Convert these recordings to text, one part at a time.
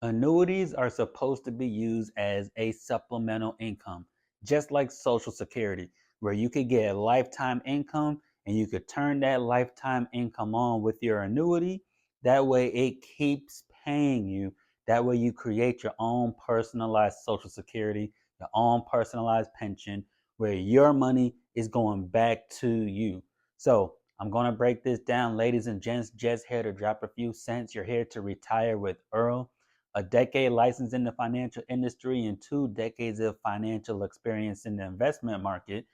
Annuities are supposed to be used as a supplemental income, just like Social Security, where you could get a lifetime income and you could turn that lifetime income on with your annuity. That way it keeps paying you. That way you create your own personalized Social Security, your own personalized pension, where your money is going back to you. So I'm going to break this down, ladies and gents, just here to drop a few cents. You're here to retire with Earl, a decade license in the financial industry and 2 decades of financial experience in the investment market.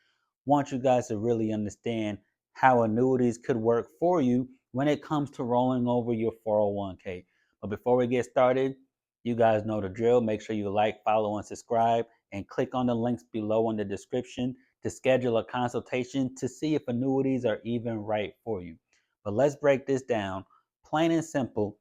Want you guys to really understand how annuities could work for you when it comes to rolling over your 401k. But before we get started, you guys know the drill. Make sure you like, follow, and subscribe, and click on the links below in the description to schedule a consultation to see if annuities are even right for you. But let's break this down. Plain and simple,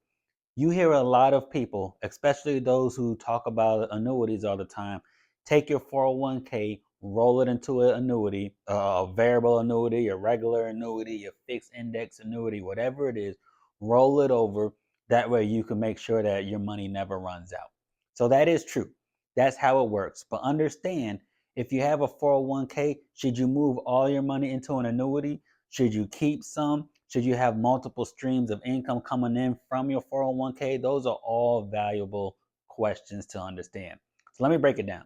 you hear a lot of people, especially those who talk about annuities all the time, take your 401k, roll it into an annuity, a variable annuity, a regular annuity, a fixed index annuity, whatever it is, roll it over. That way you can make sure that your money never runs out. So that is true. That's how it works. But understand, if you have a 401k, should you move all your money into an annuity? Should you keep some? Should you have multiple streams of income coming in from your 401k? Those are all valuable questions to understand. So let me break it down.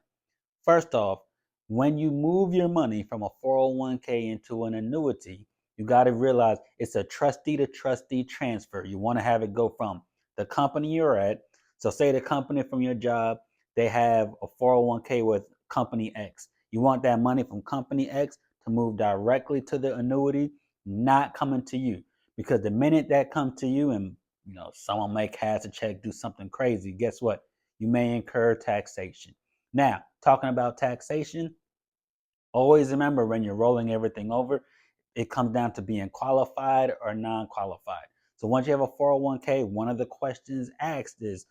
First off, when you move your money from a 401k into an annuity, you got to realize it's a trustee to trustee transfer. You want to have it go from the company you're at. So, say the company from your job, they have a 401k with company X. You want that money from company X to move directly to the annuity, not coming to you. Because the minute that comes to you and someone may cash a check, do something crazy, guess what? You may incur taxation. Now, talking about taxation, always remember when you're rolling everything over, it comes down to being qualified or non qualified. So once you have a 401k, one of the questions asked is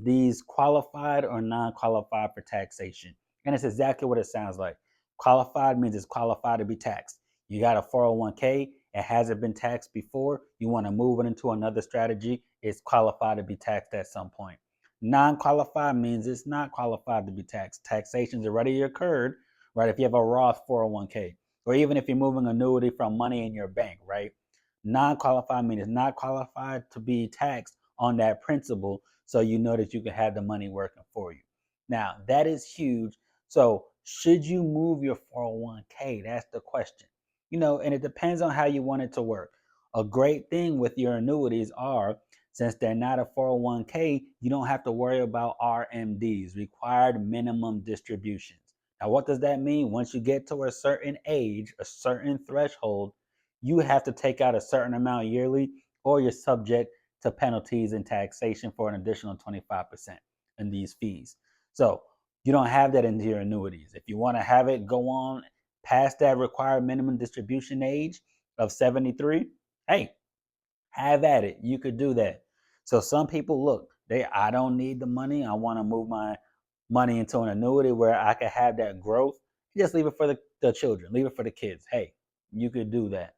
these qualified or non qualified for taxation? And it's exactly what it sounds like. Qualified means it's qualified to be taxed. You got a 401k, it hasn't been taxed before, you want to move it into another strategy, it's qualified to be taxed at some point. Non-qualified means it's not qualified to be taxed. Taxation's already occurred, right? If you have a Roth 401k, or even if you're moving annuity from money in your bank, right? Non-qualified means it's not qualified to be taxed on that principal, so you know that you can have the money working for you. Now, that is huge. So, should you move your 401k? That's the question. And it depends on how you want it to work. A great thing with your annuities are, since they're not a 401k, you don't have to worry about RMDs, required minimum distributions. Now, what does that mean? Once you get to a certain age, a certain threshold, you have to take out a certain amount yearly, or you're subject to penalties and taxation for an additional 25% in these fees. So you don't have that into your annuities. If you want to have it go on past that required minimum distribution age of 73, hey, have at it. You could do that. So some people look, I don't need the money. I want to move my money into an annuity where I can have that growth. Just leave it for the children, leave it for the kids. Hey, you could do that.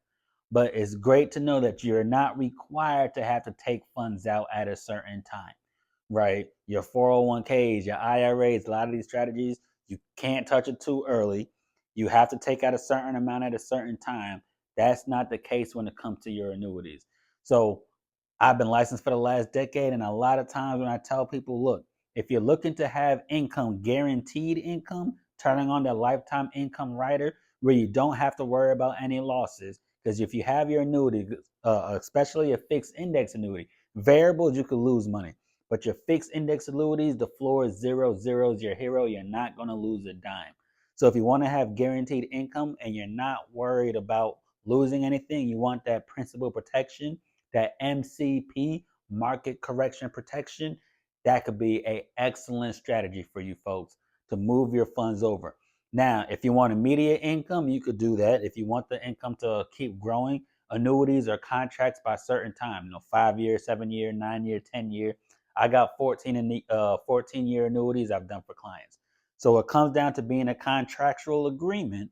But it's great to know that you're not required to have to take funds out at a certain time, right? Your 401ks, your IRAs, a lot of these strategies, you can't touch it too early. You have to take out a certain amount at a certain time. That's not the case when it comes to your annuities. So I've been licensed for the last decade, and a lot of times when I tell people, look, if you're looking to have income, guaranteed income, turning on that lifetime income rider where you don't have to worry about any losses. Because if you have your annuity, especially a fixed index annuity, variables, you could lose money. But your fixed index annuities, the floor is zero. Zero is your hero. You're not going to lose a dime. So if you want to have guaranteed income and you're not worried about losing anything, you want that principal protection, that MCP, market correction protection, that could be an excellent strategy for you folks to move your funds over. Now, if you want immediate income, you could do that. If you want the income to keep growing, annuities or contracts by certain time, 5 year, 7 year, 9 year, 10 year. I got 14-year annuities I've done for clients. So it comes down to being a contractual agreement.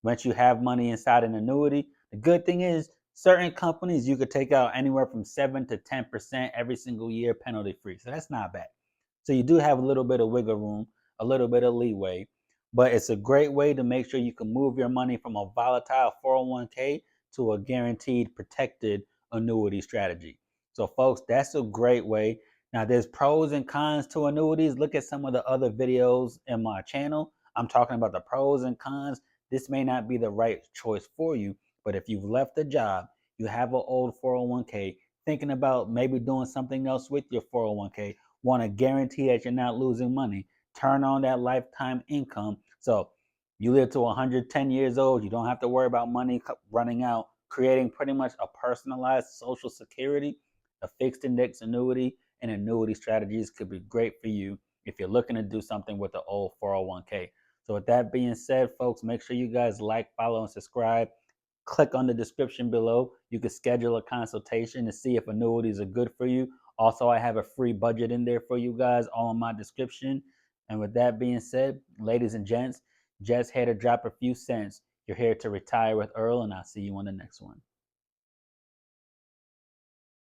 Once you have money inside an annuity, the good thing is certain companies you could take out anywhere from 7 to 10% every single year penalty free. So that's not bad. So you do have a little bit of wiggle room, a little bit of leeway, but it's a great way to make sure you can move your money from a volatile 401k to a guaranteed protected annuity strategy. So, folks, that's a great way. Now, there's pros and cons to annuities. Look at some of the other videos in my channel. I'm talking about the pros and cons. This may not be the right choice for you, but if you've left a job, you have an old 401k, thinking about maybe doing something else with your 401k, want to guarantee that you're not losing money, turn on that lifetime income. So you live to 110 years old, you don't have to worry about money running out, creating pretty much a personalized social security, a fixed index annuity, and annuity strategies could be great for you if you're looking to do something with the old 401k. So with that being said, folks, make sure you guys like, follow, and subscribe. Click on the description below. You can schedule a consultation to see if annuities are good for you. Also, I have a free budget in there for you guys, all in my description. And with that being said, ladies and gents, just here to drop a few cents. You're here to retire with Earl, and I'll see you on the next one.